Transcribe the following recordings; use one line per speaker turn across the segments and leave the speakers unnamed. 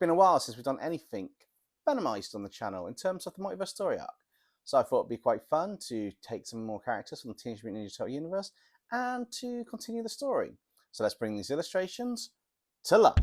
been a while since we've done anything venomized on the channel in terms of the Multiverse Story Arc. So I thought it'd be quite fun to take some more characters from the Teenage Mutant Ninja Turtle universe and to continue the story. So let's bring these illustrations to life.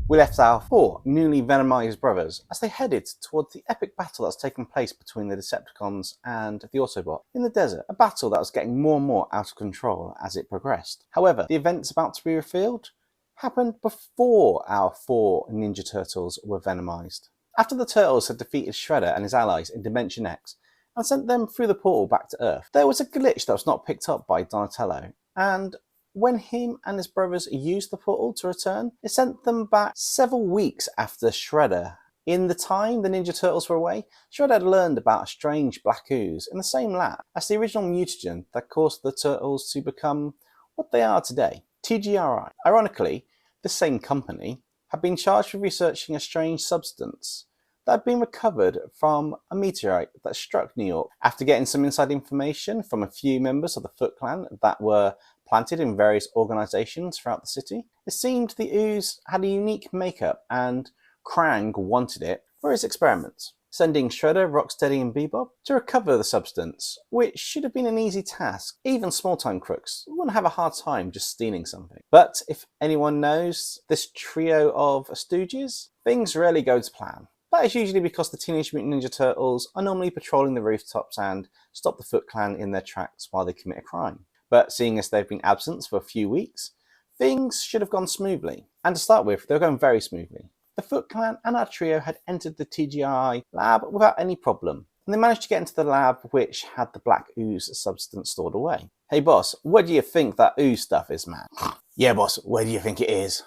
We left our four newly venomized brothers as they headed towards the epic battle that's taken place between the Decepticons and the Autobot in the desert, a battle that was getting more and more out of control as it progressed. However, the events about to be revealed happened before our four Ninja Turtles were venomized. After the Turtles had defeated Shredder and his allies in Dimension X and sent them through the portal back to Earth, there was a glitch that was not picked up by Donatello, and when him and his brothers used the portal to return, it sent them back several weeks after Shredder. In the time the Ninja Turtles were away, Shredder had learned about a strange black ooze in the same lab as the original mutagen that caused the Turtles to become what they are today, TGRI. Ironically, the same company had been charged with researching a strange substance that had been recovered from a meteorite that struck New York. After getting some inside information from a few members of the Foot Clan that were planted in various organisations throughout the city, it seemed the ooze had a unique makeup and Krang wanted it for his experiments, sending Shredder, Rocksteady and Bebop to recover the substance, which should have been an easy task. Even small-time crooks wouldn't have a hard time just stealing something. But if anyone knows this trio of stooges, things rarely go to plan. That is usually because the Teenage Mutant Ninja Turtles are normally patrolling the rooftops and stop the Foot Clan in their tracks while they commit a crime. But seeing as they've been absent for a few weeks, things should have gone smoothly. And to start with, they were going very smoothly. The Foot Clan and our trio had entered the TGI lab without any problem, and they managed to get into the lab which had the black ooze substance stored away. Hey boss, what do you think that ooze stuff is, man? Yeah boss, where do you think it is?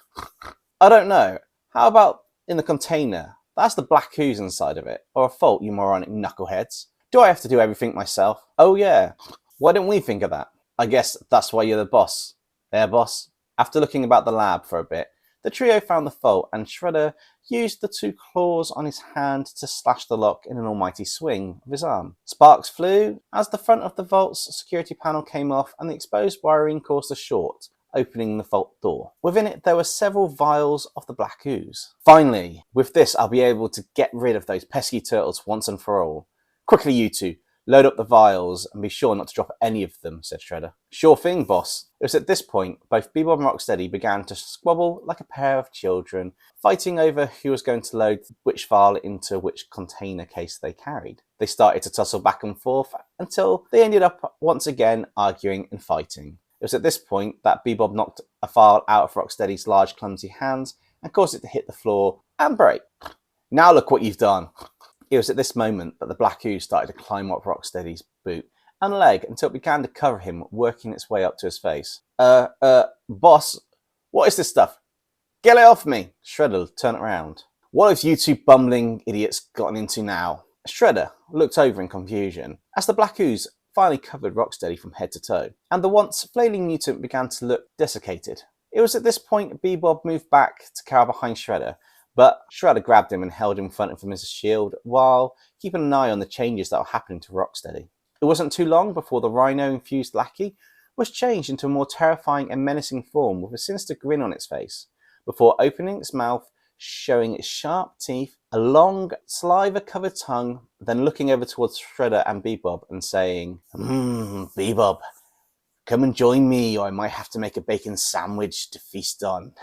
I don't know. How about in the container? That's the black ooze inside of it. Or a fault, you moronic knuckleheads. Do I have to do everything myself? Oh yeah. Why didn't we think of that? I guess that's why you're the boss. There, boss. After looking about the lab for a bit, the trio found the fault and Shredder used the two claws on his hand to slash the lock in an almighty swing of his arm. Sparks flew as the front of the vault's security panel came off and the exposed wiring caused a short, opening the vault door. Within it, there were several vials of the black ooze. Finally, with this, I'll be able to get rid of those pesky turtles once and for all. Quickly, you two. Load up the vials and be sure not to drop any of them, said Shredder. Sure thing, boss. It was at this point both Bebop and Rocksteady began to squabble like a pair of children, fighting over who was going to load which vial into which container case they carried. They started to tussle back and forth until they ended up once again arguing and fighting. It was at this point that Bebop knocked a vial out of Rocksteady's large clumsy hands and caused it to hit the floor and break. Now look what you've done. It was at this moment that the black ooze started to climb up Rocksteady's boot and leg until it began to cover him, working its way up to his face. Boss, what is this stuff? Get it off me! Shredder turned around. What have you two bumbling idiots gotten into now? Shredder looked over in confusion as the black ooze finally covered Rocksteady from head to toe, and the once flailing mutant began to look desiccated. It was at this point Bebop moved back to cower behind Shredder, but Shredder grabbed him and held him in front of him as a shield while keeping an eye on the changes that were happening to Rocksteady. It wasn't too long before the rhino-infused lackey was changed into a more terrifying and menacing form with a sinister grin on its face, before opening its mouth, showing its sharp teeth, a long, saliva-covered tongue, then looking over towards Shredder and Bebop and saying, Bebop, come and join me or I might have to make a bacon sandwich to feast on.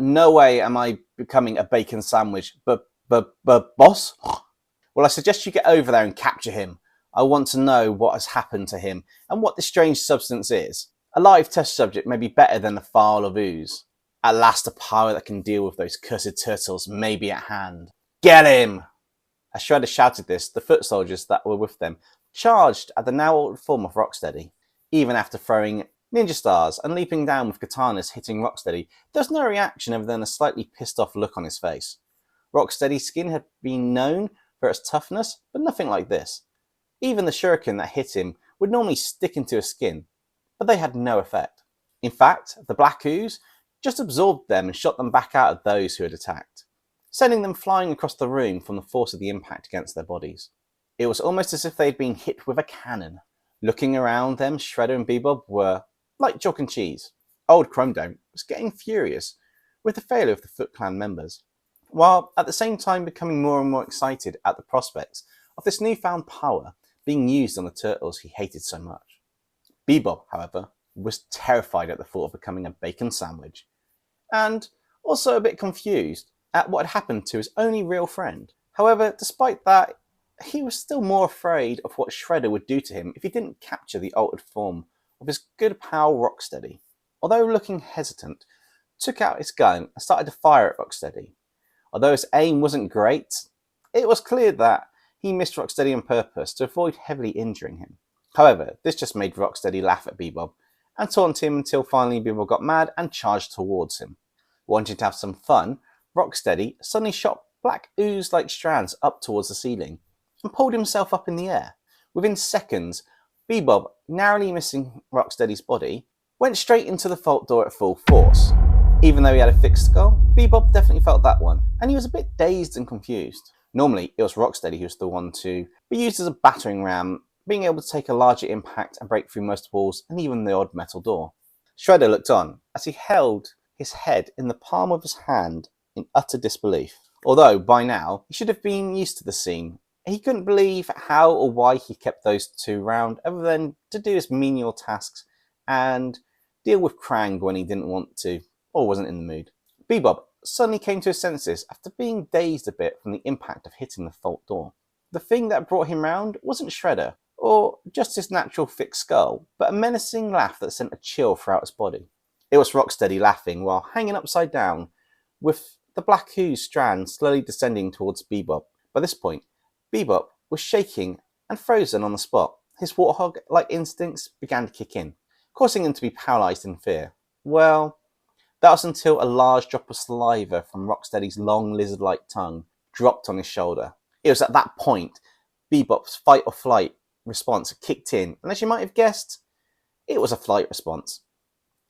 No way am I becoming a bacon sandwich, boss? Well, I suggest you get over there and capture him. I want to know what has happened to him and what this strange substance is. A live test subject may be better than a vial of ooze. At last, a power that can deal with those cursed turtles may be at hand. Get him! As Shredder shouted this, the foot soldiers that were with them charged at the now altered form of Rocksteady. Even after throwing ninja stars and leaping down with katanas hitting Rocksteady, there was no reaction other than a slightly pissed off look on his face. Rocksteady's skin had been known for its toughness, but nothing like this. Even the shuriken that hit him would normally stick into his skin, but they had no effect. In fact, the black ooze just absorbed them and shot them back out of those who had attacked. sending them flying across the room from the force of the impact against their bodies. It was almost as if they had been hit with a cannon. Looking around them, Shredder and Bebop were like chalk and cheese. Old Chrome Dome was getting furious with the failure of the Foot Clan members, while at the same time becoming more and more excited at the prospects of this newfound power being used on the turtles he hated so much. Bebop, however, was terrified at the thought of becoming a bacon sandwich, and also a bit confused at what had happened to his only real friend. However, despite that, he was still more afraid of what Shredder would do to him if he didn't capture the altered form of his good pal Rocksteady. Although looking hesitant, took out his gun and started to fire at Rocksteady. Although his aim wasn't great, it was clear that he missed Rocksteady on purpose to avoid heavily injuring him. However, this just made Rocksteady laugh at Bebop and taunt him until finally Bebop got mad and charged towards him. Wanting to have some fun, Rocksteady suddenly shot black ooze-like strands up towards the ceiling and pulled himself up in the air. Within seconds, Bebop, narrowly missing Rocksteady's body, went straight into the vault door at full force. Even though he had a fixed skull, Bebop definitely felt that one, and he was a bit dazed and confused. Normally, it was Rocksteady who was the one to be used as a battering ram, being able to take a larger impact and break through most walls and even the odd metal door. Shredder looked on as he held his head in the palm of his hand in utter disbelief. Although, by now, he should have been used to the scene. He couldn't believe how or why he kept those two round, other than to do his menial tasks and deal with Krang when he didn't want to or wasn't in the mood. Bebop suddenly came to his senses after being dazed a bit from the impact of hitting the vault door. The thing that brought him round wasn't Shredder, or just his natural thick skull, but a menacing laugh that sent a chill throughout his body. It was Rocksteady laughing while hanging upside down, with the black ooze strand slowly descending towards Bebop. By this point, Bebop was shaking and frozen on the spot. His warthog-like instincts began to kick in, causing him to be paralysed in fear. Well, that was until a large drop of saliva from Rocksteady's long lizard-like tongue dropped on his shoulder. It was at that point Bebop's fight or flight response kicked in, and as you might have guessed, it was a flight response.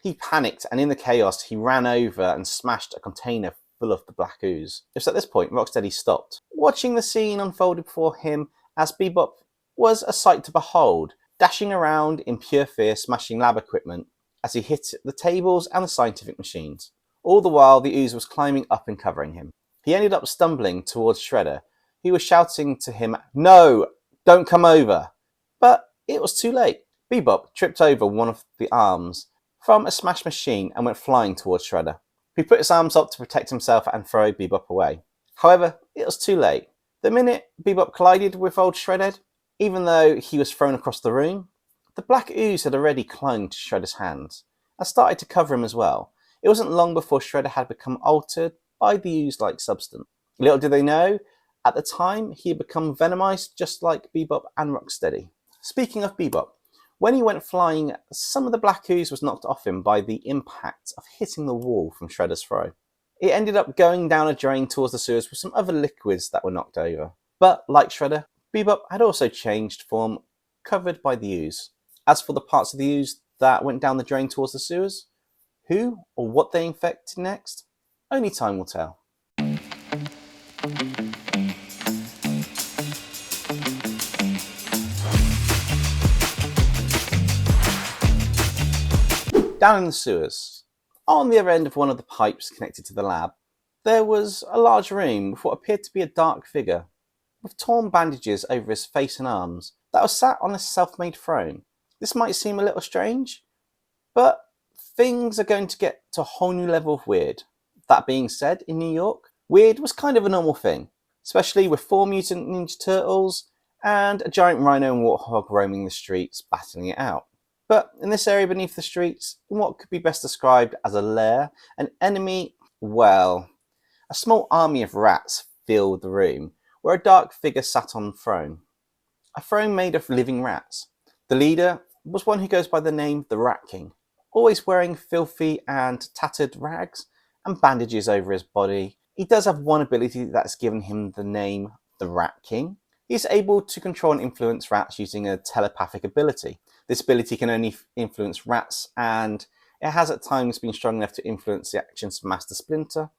He panicked, and in the chaos, he ran over and smashed a container full of the black ooze. It was at this point Rocksteady stopped, watching the scene unfolded before him as Bebop was a sight to behold, dashing around in pure fear, smashing lab equipment as he hit the tables and the scientific machines. All the while, the ooze was climbing up and covering him. He ended up stumbling towards Shredder, who was shouting to him, "No, don't come over!" But it was too late. Bebop tripped over one of the arms from a smashed machine and went flying towards Shredder. He put his arms up to protect himself and throw Bebop away. However, it was too late. The minute Bebop collided with old Shredhead, even though he was thrown across the room, the black ooze had already clung to Shredder's hands and started to cover him as well. It wasn't long before Shredder had become altered by the ooze-like substance. Little did they know, at the time he had become venomized just like Bebop and Rocksteady. Speaking of Bebop, when he went flying, some of the black ooze was knocked off him by the impact of hitting the wall from Shredder's throw. It ended up going down a drain towards the sewers with some other liquids that were knocked over. But, like Shredder, Bebop had also changed form, covered by the ooze. As for the parts of the ooze that went down the drain towards the sewers, who or what they infected next, only time will tell. Down in the sewers, on the other end of one of the pipes connected to the lab, there was a large room with what appeared to be a dark figure, with torn bandages over his face and arms, that was sat on a self-made throne. This might seem a little strange, but things are going to get to a whole new level of weird. That being said, in New York, weird was kind of a normal thing, especially with 4 mutant Ninja Turtles and a giant rhino and warthog roaming the streets, battling it out. But in this area beneath the streets, in what could be best described as a lair, an enemy, well, a small army of rats filled the room, where a dark figure sat on a throne. A throne made of living rats. The leader was one who goes by the name the Rat King, always wearing filthy and tattered rags and bandages over his body. He does have one ability that's given him the name the Rat King. He is able to control and influence rats using a telepathic ability. This ability can only influence rats, and it has at times been strong enough to influence the actions of Master Splinter.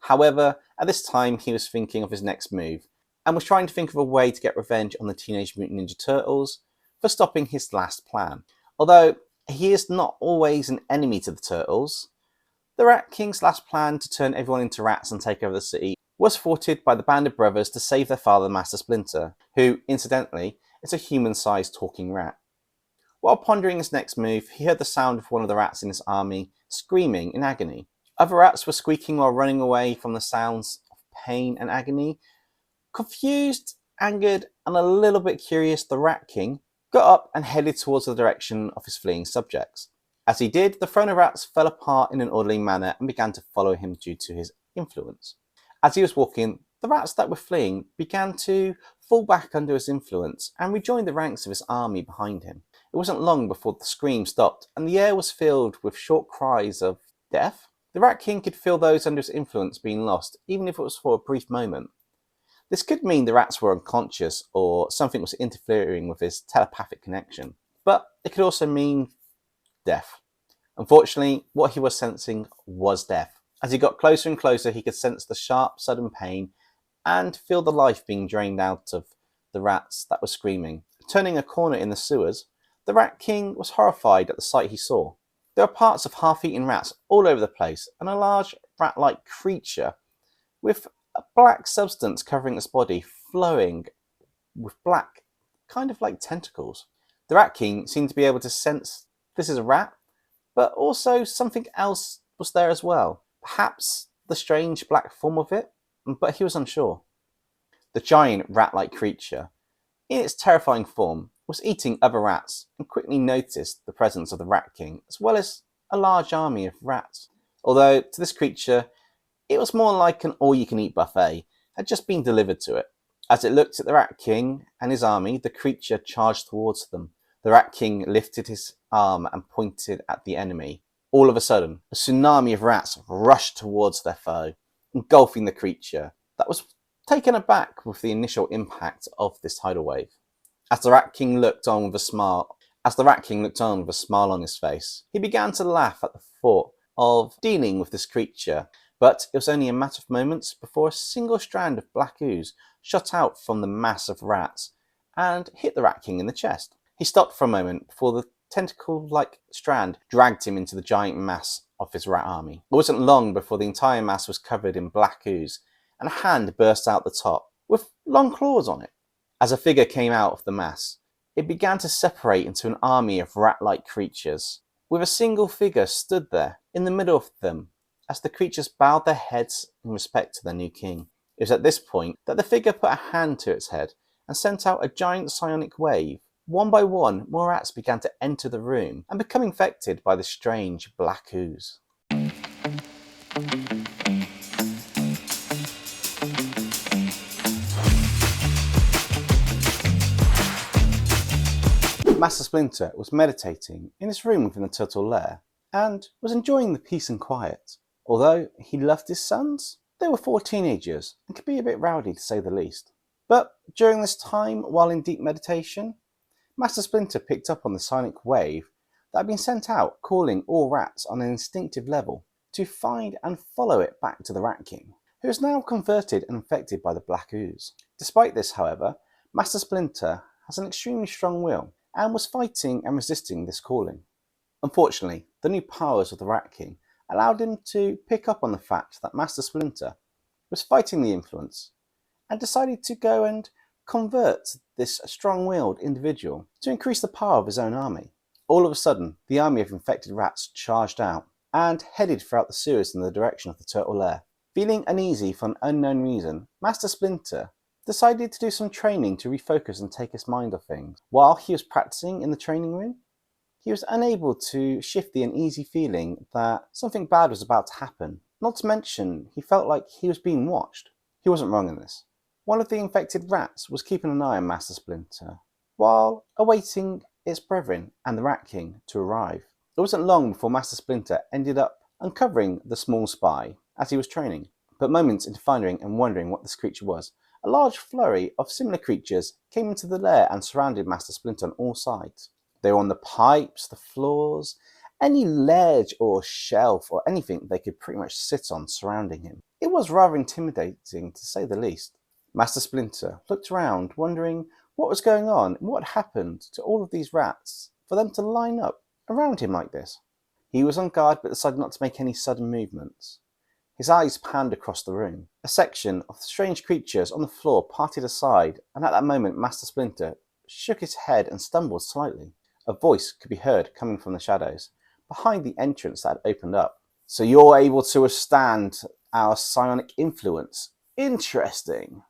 However, at this time he was thinking of his next move, and was trying to think of a way to get revenge on the Teenage Mutant Ninja Turtles for stopping his last plan. Although he is not always an enemy to the Turtles, the Rat King's last plan to turn everyone into rats and take over the city was thwarted by the band of brothers to save their father, Master Splinter, who, incidentally, is a human-sized talking rat. While pondering his next move, he heard the sound of one of the rats in his army screaming in agony. Other rats were squeaking while running away from the sounds of pain and agony. Confused, angered, and a little bit curious, the Rat King got up and headed towards the direction of his fleeing subjects. As he did, the throne of rats fell apart in an orderly manner and began to follow him due to his influence. As he was walking, the rats that were fleeing began to fall back under his influence and rejoined the ranks of his army behind him. It wasn't long before the scream stopped and the air was filled with short cries of death. The Rat King could feel those under his influence being lost, even if it was for a brief moment. This could mean the rats were unconscious or something was interfering with his telepathic connection, but it could also mean death. Unfortunately, what he was sensing was death. As he got closer and closer, he could sense the sharp, sudden pain and feel the life being drained out of the rats that were screaming. Turning a corner in the sewers, the Rat King was horrified at the sight he saw. There were parts of half-eaten rats all over the place, and a large rat-like creature with a black substance covering its body, flowing with black, kind of like tentacles. The Rat King seemed to be able to sense this is a rat, but also something else was there as well. Perhaps the strange black form of it, but he was unsure. The giant rat-like creature, in its terrifying form, was eating other rats and quickly noticed the presence of the Rat King, as well as a large army of rats. Although, to this creature, it was more like an all-you-can-eat buffet had just been delivered to it. As it looked at the Rat King and his army, the creature charged towards them. The Rat King lifted his arm and pointed at the enemy. All of a sudden, a tsunami of rats rushed towards their foe, engulfing the creature that was taken aback with the initial impact of this tidal wave. As the Rat King looked on with a smile on his face, he began to laugh at the thought of dealing with this creature, but it was only a matter of moments before a single strand of black ooze shot out from the mass of rats and hit the Rat King in the chest. He stopped for a moment before the tentacle-like strand dragged him into the giant mass of his rat army. It wasn't long before the entire mass was covered in black ooze, and a hand burst out the top with long claws on it. As a figure came out of the mass, it began to separate into an army of rat-like creatures, with a single figure stood there in the middle of them as the creatures bowed their heads in respect to their new king. It was at this point that the figure put a hand to its head and sent out a giant psionic wave. One by one, more rats began to enter the room and become infected by the strange black ooze. Master Splinter was meditating in his room within the turtle lair and was enjoying the peace and quiet. Although he loved his sons, they were 4 teenagers and could be a bit rowdy to say the least. But during this time, while in deep meditation, Master Splinter picked up on the psionic wave that had been sent out, calling all rats on an instinctive level to find and follow it back to the Rat King, who is now converted and infected by the black ooze. Despite this, however, Master Splinter has an extremely strong will and was fighting and resisting this calling. Unfortunately, the new powers of the Rat King allowed him to pick up on the fact that Master Splinter was fighting the influence and decided to go and convert this strong-willed individual to increase the power of his own army. All of a sudden, the army of infected rats charged out and headed throughout the sewers in the direction of the turtle lair. Feeling uneasy for an unknown reason, Master Splinter decided to do some training to refocus and take his mind off things. While he was practicing in the training room, he was unable to shift the uneasy feeling that something bad was about to happen. Not to mention, he felt like he was being watched. He wasn't wrong in this. One of the infected rats was keeping an eye on Master Splinter, while awaiting its brethren and the Rat King to arrive. It wasn't long before Master Splinter ended up uncovering the small spy as he was training. But moments into finding and wondering what this creature was, a large flurry of similar creatures came into the lair and surrounded Master Splinter on all sides. They were on the pipes, the floors, any ledge or shelf or anything they could pretty much sit on surrounding him. It was rather intimidating, to say the least. Master Splinter looked around, wondering what was going on and what happened to all of these rats for them to line up around him like this. He was on guard but decided not to make any sudden movements. His eyes panned across the room. A section of the strange creatures on the floor parted aside, and at that moment Master Splinter shook his head and stumbled slightly. A voice could be heard coming from the shadows, behind the entrance that had opened up. "So you're able to withstand our psionic influence? Interesting.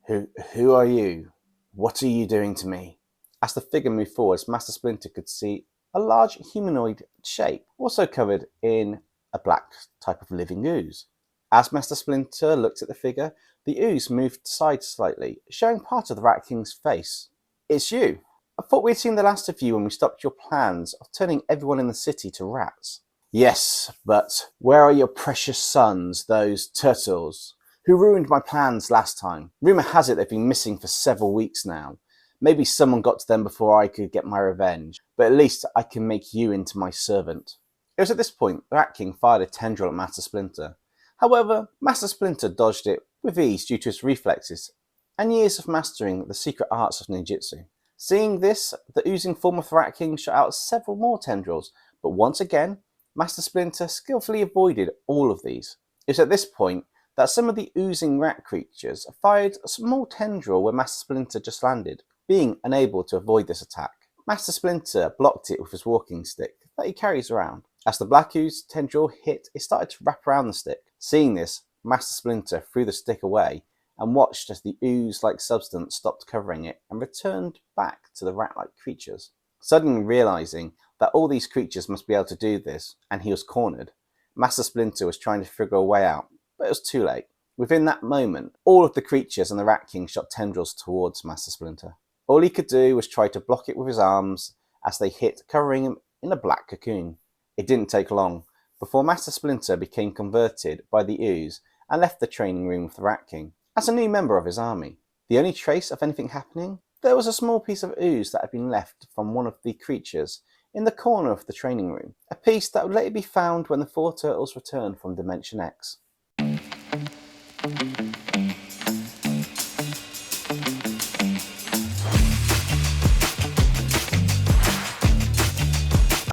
Who are you? What are you doing to me?" As the figure moved forwards, Master Splinter could see a large humanoid shape, also covered in a black type of living ooze. As Master Splinter looked at the figure, the ooze moved aside slightly, showing part of the Rat King's face. "It's you. I thought we'd seen the last of you when we stopped your plans of turning everyone in the city to rats." "Yes, but where are your precious sons, those turtles, who ruined my plans last time? Rumour has it they've been missing for several weeks now. Maybe someone got to them before I could get my revenge, but at least I can make you into my servant." It was at this point the Rat King fired a tendril at Master Splinter. However, Master Splinter dodged it with ease due to his reflexes and years of mastering the secret arts of ninjutsu. Seeing this, the oozing form of the Rat King shot out several more tendrils, but once again, Master Splinter skillfully avoided all of these. It was at this point that some of the oozing rat creatures fired a small tendril where Master Splinter just landed. Being unable to avoid this attack, Master Splinter blocked it with his walking stick that he carries around. As the black ooze tendril hit, it started to wrap around the stick. Seeing this, Master Splinter threw the stick away and watched as the ooze-like substance stopped covering it and returned back to the rat-like creatures. Suddenly realizing that all these creatures must be able to do this, and he was cornered, Master Splinter was trying to figure a way out, but it was too late. Within that moment, all of the creatures and the Rat King shot tendrils towards Master Splinter. All he could do was try to block it with his arms as they hit, covering him in a black cocoon. It didn't take long before Master Splinter became converted by the ooze and left the training room with the Rat King as a new member of his army. The only trace of anything happening? There was a small piece of ooze that had been left from one of the creatures in the corner of the training room, a piece that would later be found when the four turtles returned from Dimension X.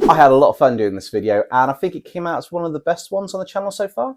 I had a lot of fun doing this video, and I think it came out as one of the best ones on the channel so far.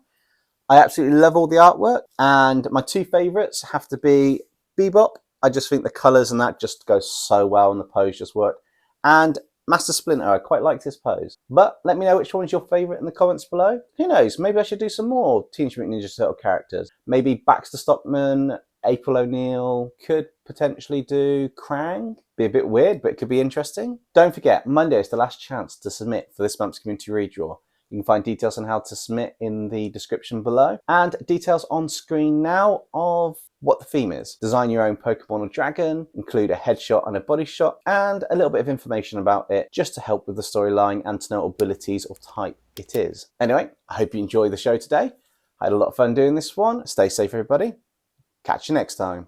I absolutely love all the artwork, and my two favourites have to be Bebop. I just think the colours and that just go so well, and the pose just worked. And Master Splinter, I quite liked his pose. But let me know which one is your favourite in the comments below. Who knows, maybe I should do some more Teenage Mutant Ninja Turtle characters. Maybe Baxter Stockman, April O'Neil, could potentially do Krang. Be a bit weird, but it could be interesting. Don't forget, Monday is the last chance to submit for this month's community redraw. You can find details on how to submit in the description below, and details on screen now of what the theme is. Design your own Pokemon or dragon, include a headshot and a body shot, and a little bit of information about it just to help with the storyline and to know what abilities or type it is. Anyway, I hope you enjoyed the show today. I had a lot of fun doing this one. Stay safe, everybody. Catch you next time.